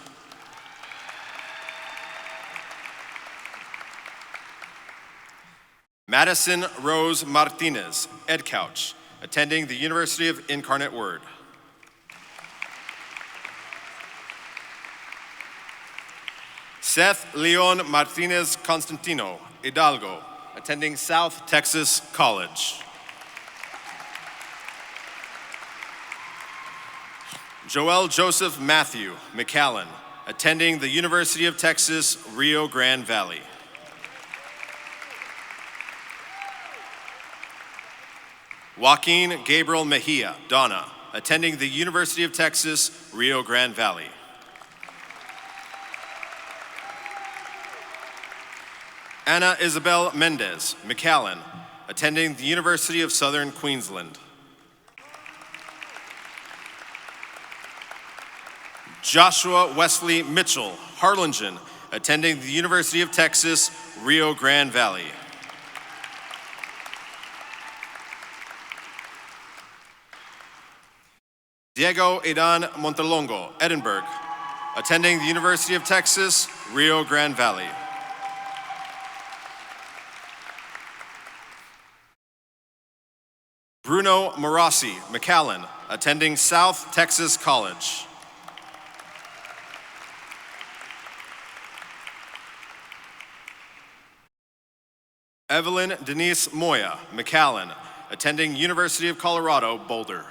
Madison Rose Martinez, Edcouch, attending the University of Incarnate Word. Seth Leon Martinez Constantino, Hidalgo, attending South Texas College. Joel Joseph Matthew, McAllen, attending the University of Texas, Rio Grande Valley. Joaquin Gabriel Mejia, Donna, attending the University of Texas, Rio Grande Valley. Anna Isabel Mendez, McAllen, attending the University of Southern Queensland. Joshua Wesley Mitchell, Harlingen, attending the University of Texas, Rio Grande Valley. Diego Edan Montelongo, Edinburg, attending the University of Texas, Rio Grande Valley. Bruno Morassi, McAllen, attending South Texas College. Evelyn Denise Moya, McAllen, attending University of Colorado, Boulder.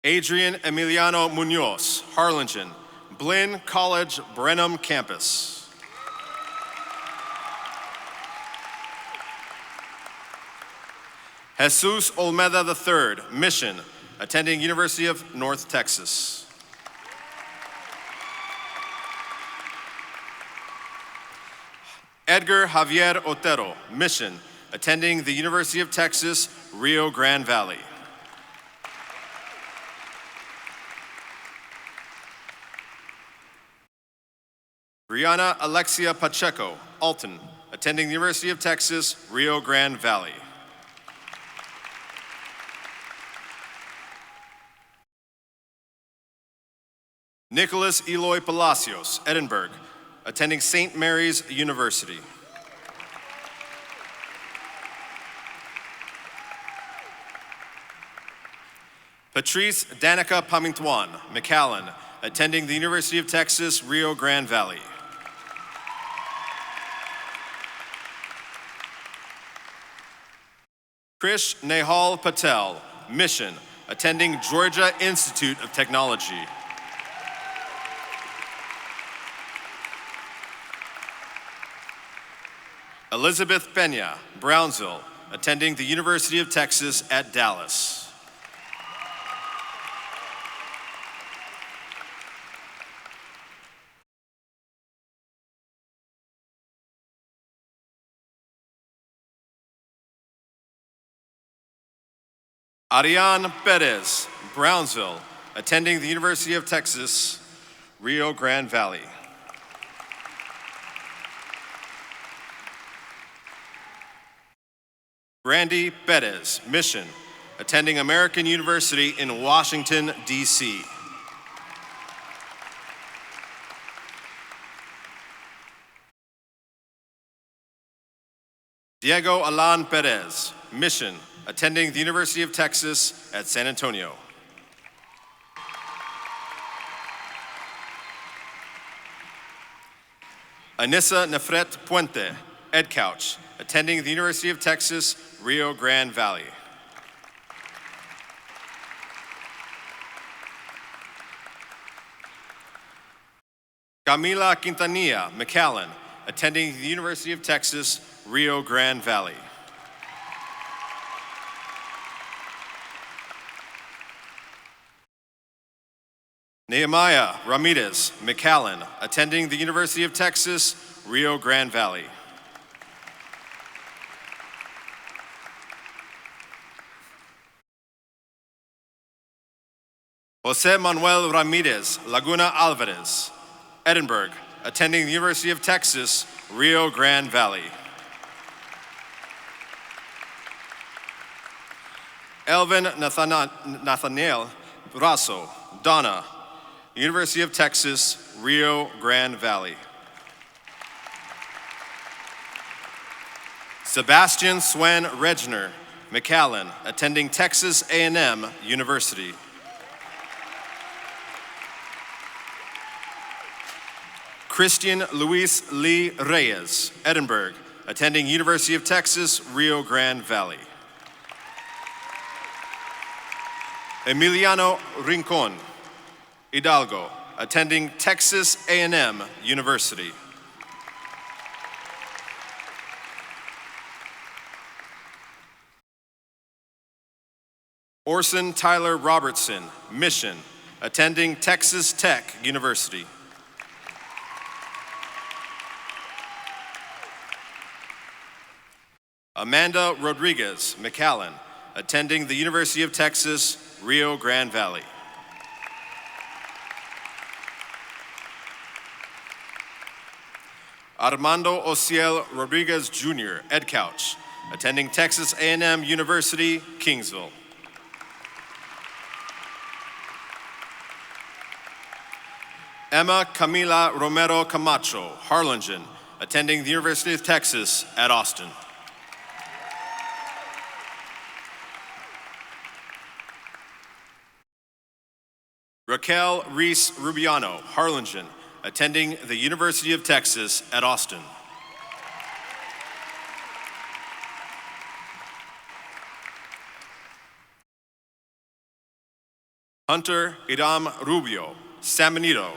Adrian Emiliano Munoz, Harlingen, Blinn College, Brenham Campus. Jesus Olmeda III, Mission, attending University of North Texas. Edgar Javier Otero, Mission, attending the University of Texas, Rio Grande Valley. Brianna Alexia Pacheco, Alton, attending the University of Texas, Rio Grande Valley. Nicholas Eloy Palacios, Edinburg, attending St. Mary's University. Patrice Danica Pamintuan, McAllen, attending the University of Texas, Rio Grande Valley. Krish Nehal Patel, Mission, attending Georgia Institute of Technology. Elizabeth Pena, Brownsville, attending the University of Texas at Dallas. Ariane Perez, Brownsville, attending the University of Texas, Rio Grande Valley. Brandy Perez, Mission, attending American University in Washington, D.C. Diego Alan Perez, Mission, attending the University of Texas at San Antonio. Anissa Nefret Puente, Edcouch, attending the University of Texas, Rio Grande Valley. Camila Quintanilla, McAllen, attending the University of Texas, Rio Grande Valley. Nehemiah Ramirez, McAllen, attending the University of Texas, Rio Grande Valley. Jose Manuel Ramirez, Laguna Alvarez, Edinburg, attending the University of Texas, Rio Grande Valley. Elvin Nathaniel Brasso, Donna, University of Texas, Rio Grande Valley. Sebastian Swen Regner, McAllen, attending Texas A&M University. Christian Luis Lee Reyes, Edinburg, attending University of Texas, Rio Grande Valley. Emiliano Rincon, Hidalgo, attending Texas A&M University. Orson Tyler Robertson, Mission, attending Texas Tech University. Amanda Rodriguez, McAllen, attending the University of Texas, Rio Grande Valley. Armando Ociel Rodriguez Jr., Ed Couch, attending Texas A&M University, Kingsville. Emma Camila Romero Camacho, Harlingen, attending the University of Texas at Austin. Raquel Reese Rubiano, Harlingen, attending the University of Texas at Austin. Hunter Idam Rubio, San Benito.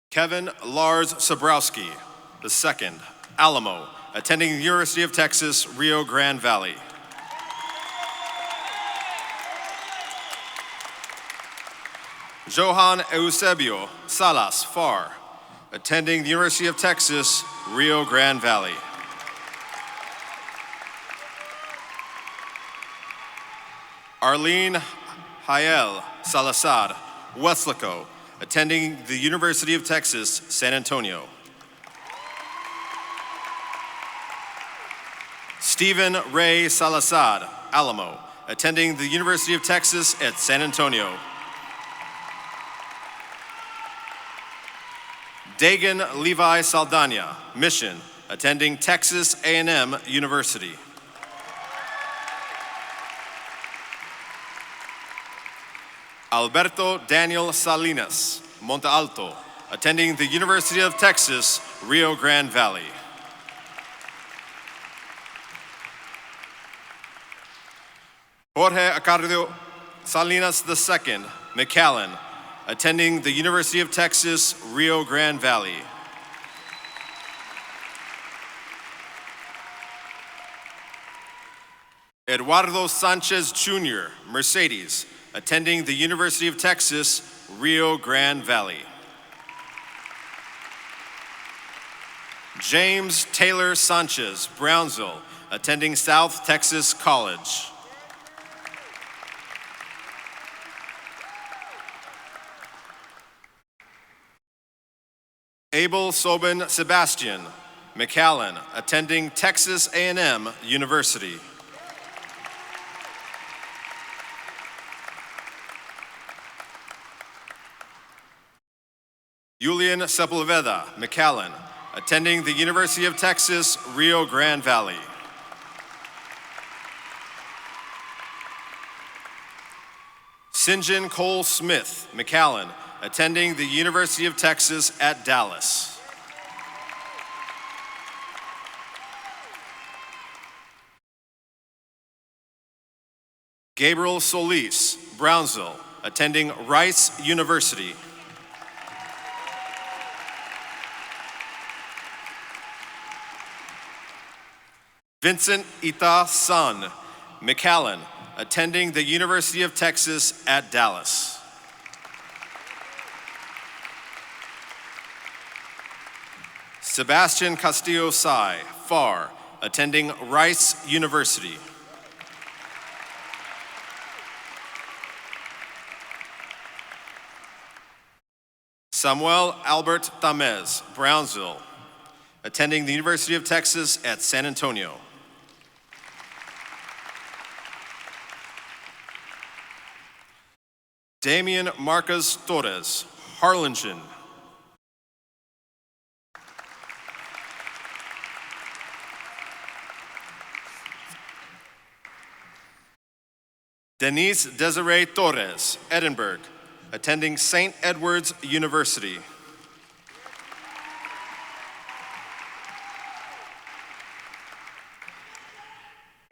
Kevin Lars Sabrowski, II, Alamo, attending the University of Texas, Rio Grande Valley. Johan Eusebio Salas Farr, attending the University of Texas, Rio Grande Valley. Arlene Jael Salazar Westlaco, attending the University of Texas, San Antonio. Stephen Ray Salazar, Alamo, attending the University of Texas at San Antonio. Dagan Levi Saldana, Mission, attending Texas A&M University. Alberto Daniel Salinas, Monte Alto, attending the University of Texas, Rio Grande Valley. Jorge Acardio Salinas II, McAllen, attending the University of Texas, Rio Grande Valley. Eduardo Sanchez Jr., Mercedes, attending the University of Texas, Rio Grande Valley. James Taylor Sanchez, Brownsville, attending South Texas College. Abel Sobin Sebastian, McAllen, attending Texas A&M University. Julian Sepulveda, McAllen, attending the University of Texas, Rio Grande Valley. Sinjin Cole Smith, McAllen, attending the University of Texas at Dallas. Gabriel Solis, Brownsville, attending Rice University. Vincent Ita Sun, McAllen, attending the University of Texas at Dallas. Sebastian Castillo Sai, Farr, attending Rice University. Samuel Albert Tamez, Brownsville, attending the University of Texas at San Antonio. Damian Marcos Torres, Harlingen. Denise Desiree Torres, Edinburg, attending St. Edward's University.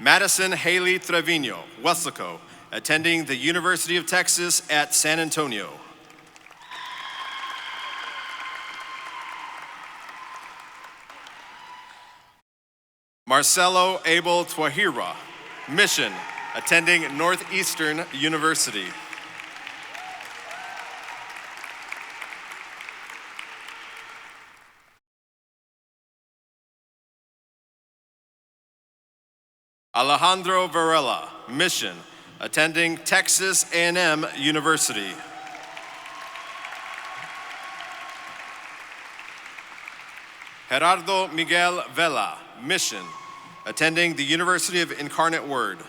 Madison Haley Trevino, Weslaco, attending the University of Texas at San Antonio. Marcelo Abel Twahira, Mission, attending Northeastern University. Alejandro Varela, Mission, attending Texas A&M University. Gerardo Miguel Vela, Mission, attending the University of Incarnate Word.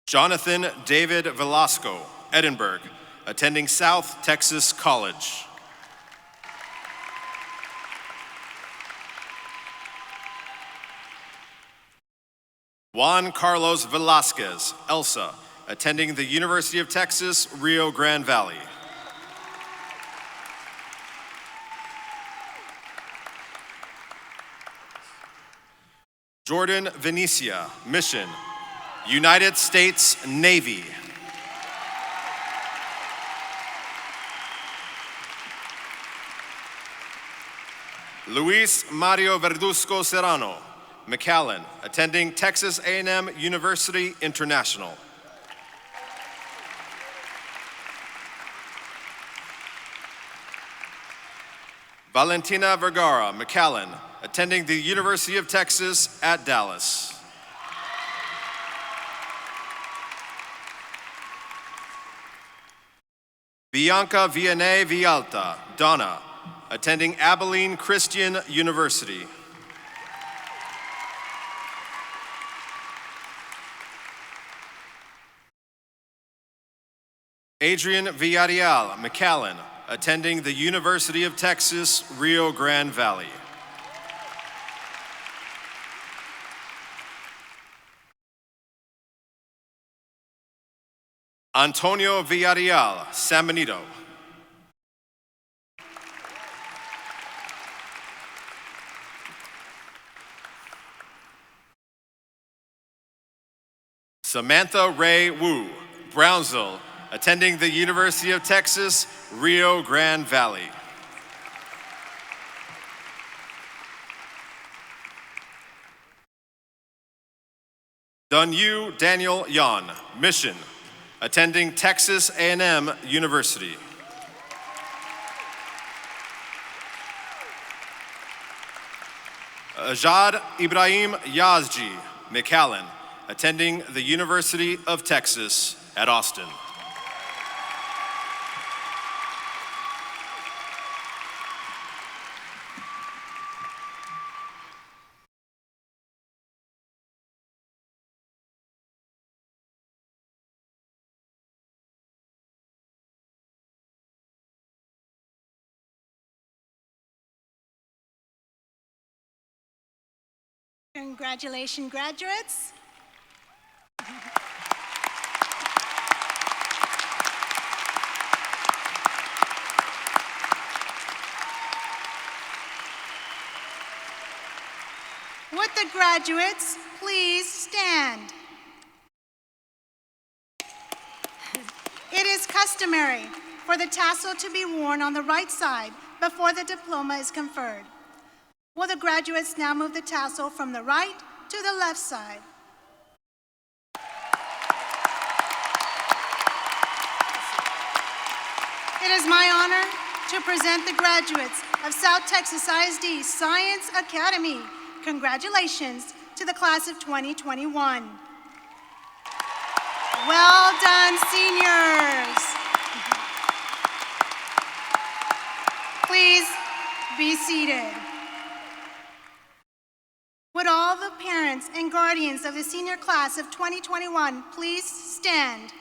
Jonathan David Velasco, Edinburg, attending South Texas College. Juan Carlos Velasquez, Elsa, attending the University of Texas, Rio Grande Valley. Jordan Venecia, Mission, United States Navy. Luis Mario Verduzco Serrano, McAllen, attending Texas A&M University International. Valentina Vergara, McAllen, attending the University of Texas at Dallas. Bianca Vianney Vialta, Donna, attending Abilene Christian University. Adrian Villarreal, McAllen, attending the University of Texas, Rio Grande Valley. Antonio Villarreal, San Benito. Samantha Ray Wu, Brownsville, attending the University of Texas, Rio Grande Valley. Dunyu Daniel Yan, Mission, attending Texas A&M University. Ajad Ibrahim Yazji, McAllen, attending the University of Texas at Austin. Congratulations, graduates. Would the graduates please stand? It is customary for the tassel to be worn on the right side before the diploma is conferred. Will the graduates now move the tassel from the right to the left side? It is my honor to present the graduates of South Texas ISD Science Academy. Congratulations to the class of 2021. Well done, seniors. Please be seated. Would all the parents and guardians of the senior class of 2021 please stand?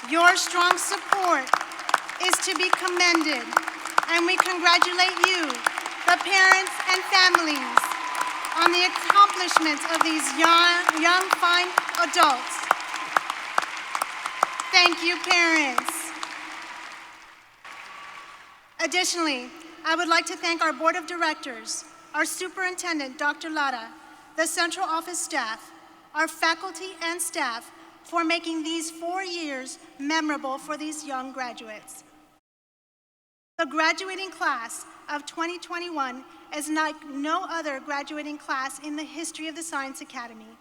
Your strong support is to be commended, and we congratulate you, the parents and families, on the accomplishments of these young, fine adults. Thank you, parents. Additionally, I would like to thank our board of directors, our superintendent, Dr. Lara, the central office staff, our faculty and staff for making these 4 years memorable for these young graduates. The graduating class of 2021 is like no other graduating class in the history of the Science Academy.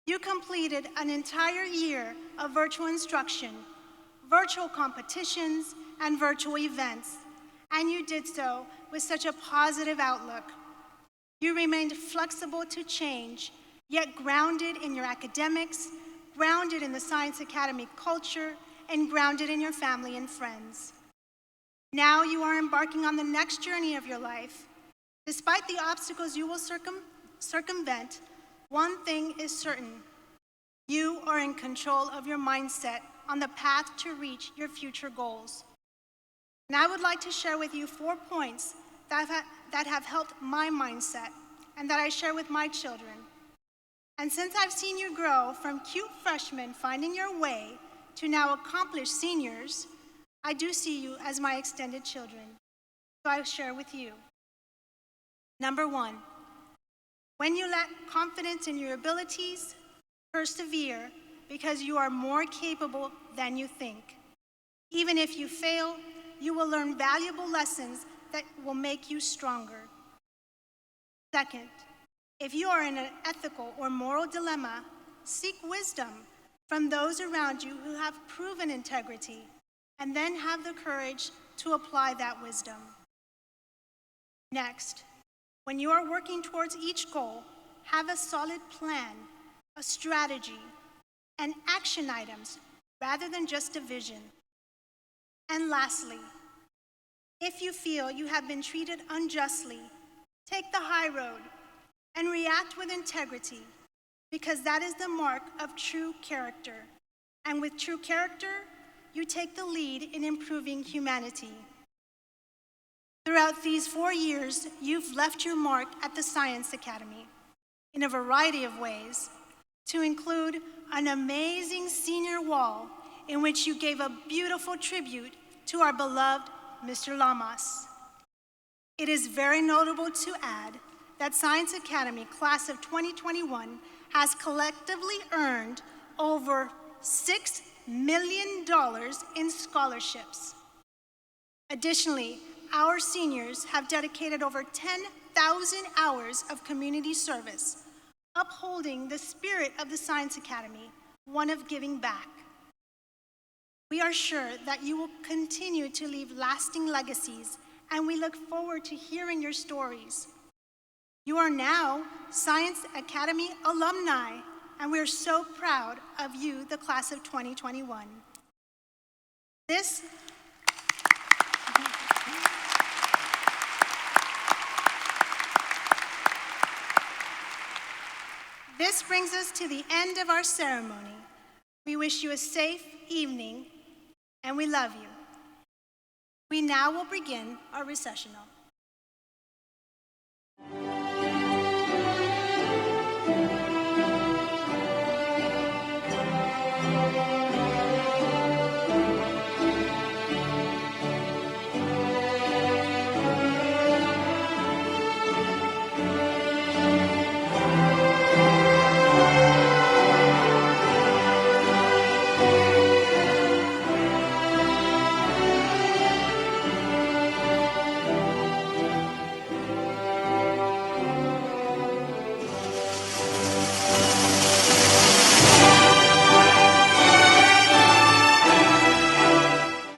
You completed an entire year of virtual instruction, virtual competitions, and virtual events, and you did so with such a positive outlook. You remained flexible to change, yet grounded in your academics, grounded in the Science Academy culture, and grounded in your family and friends. Now you are embarking on the next journey of your life. Despite the obstacles you will circumvent, one thing is certain. You are in control of your mindset on the path to reach your future goals. And I would like to share with you 4 points that have helped my mindset and that I share with my children. And since I've seen you grow from cute freshmen finding your way to now accomplished seniors, I do see you as my extended children. So I share with you. Number 1, when you lack confidence in your abilities, persevere because you are more capable than you think. Even if you fail, you will learn valuable lessons that will make you stronger. Second, if you are in an ethical or moral dilemma, seek wisdom from those around you who have proven integrity, and then have the courage to apply that wisdom. Next, when you are working towards each goal, have a solid plan, a strategy, and action items rather than just a vision. And lastly, if you feel you have been treated unjustly, take the high road and react with integrity, because that is the mark of true character. And with true character, you take the lead in improving humanity. Throughout these 4 years, you've left your mark at the Science Academy in a variety of ways, to include an amazing senior wall in which you gave a beautiful tribute to our beloved Mr. Lamas. It is very notable to add that Science Academy class of 2021 has collectively earned over $6 million in scholarships. Additionally, our seniors have dedicated over 10,000 hours of community service, upholding the spirit of the Science Academy, one of giving back. We are sure that you will continue to leave lasting legacies, and we look forward to hearing your stories. You are now Science Academy alumni, and we are so proud of you, the class of 2021. This brings us to the end of our ceremony. We wish you a safe evening, and we love you. We now will begin our recessional.